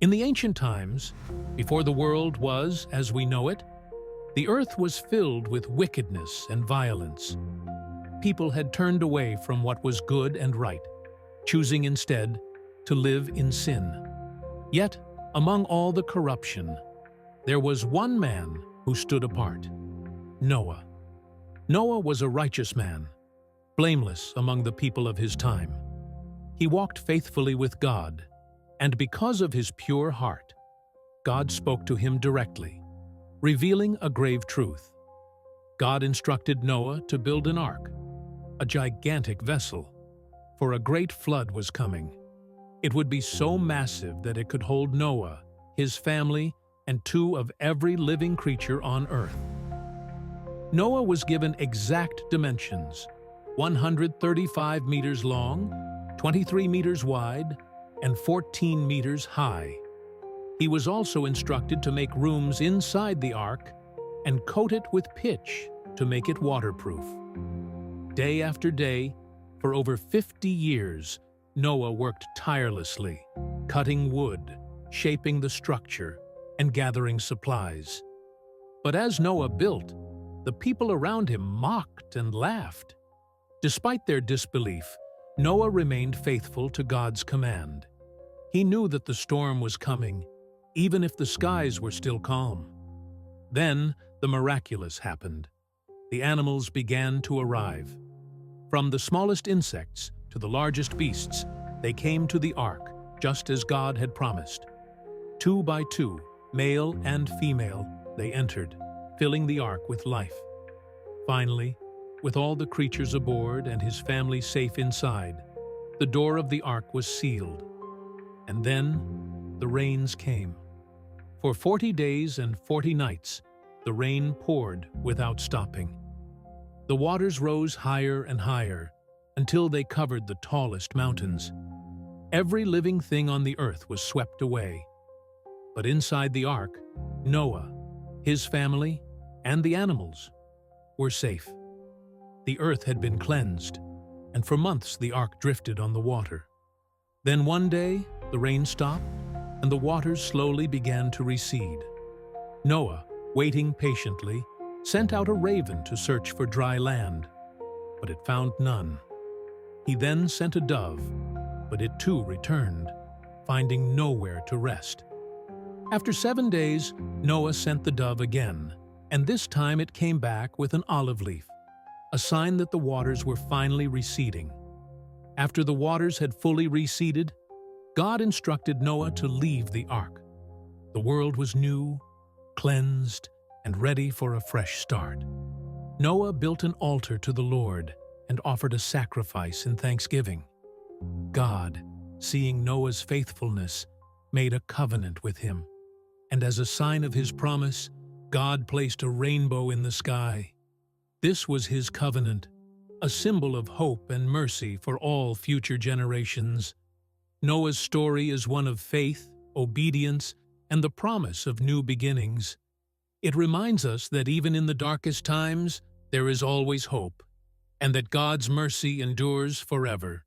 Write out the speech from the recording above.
In the ancient times, before the world was as we know it, the earth was filled with wickedness and violence. People had turned away from what was good and right, choosing instead to live in sin. Yet, among all the corruption, there was one man who stood apart: Noah. Noah was a righteous man, blameless among the people of his time. He walked faithfully with God, and because of his pure heart, God spoke to him directly, revealing a grave truth. God instructed Noah to build an ark, a gigantic vessel, for a great flood was coming. It would be so massive that it could hold Noah, his family, and two of every living creature on earth. Noah was given exact dimensions: 135 meters long, 23 meters wide, and 14 meters high. He was also instructed to make rooms inside the ark and coat it with pitch to make it waterproof. Day after day, for over 50 years, Noah worked tirelessly, cutting wood, shaping the structure, and gathering supplies. But as Noah built, the people around him mocked and laughed. Despite their disbelief, Noah remained faithful to God's command. He knew that the storm was coming, even if the skies were still calm. Then the miraculous happened. The animals began to arrive. From the smallest insects to the largest beasts, they came to the ark, just as God had promised. 2 by 2, male and female, they entered, filling the ark with life. Finally, with all the creatures aboard and his family safe inside, the door of the ark was sealed. And then the rains came. For 40 days and 40 nights, the rain poured without stopping. The waters rose higher and higher until they covered the tallest mountains. Every living thing on the earth was swept away. But inside the ark, Noah, his family, and the animals were safe. The earth had been cleansed, and for months the ark drifted on the water. Then one day, the rain stopped, and the waters slowly began to recede. Noah, waiting patiently, sent out a raven to search for dry land, but it found none. He then sent a dove, but it too returned, finding nowhere to rest. After 7 days, Noah sent the dove again, and this time it came back with an olive leaf, a sign that the waters were finally receding. After the waters had fully receded, God instructed Noah to leave the ark. The world was new, cleansed, and ready for a fresh start. Noah built an altar to the Lord and offered a sacrifice in thanksgiving. God, seeing Noah's faithfulness, made a covenant with him, and as a sign of his promise, God placed a rainbow in the sky. This was his covenant, a symbol of hope and mercy for all future generations. Noah's story is one of faith, obedience, and the promise of new beginnings. It reminds us that even in the darkest times, there is always hope, and that God's mercy endures forever.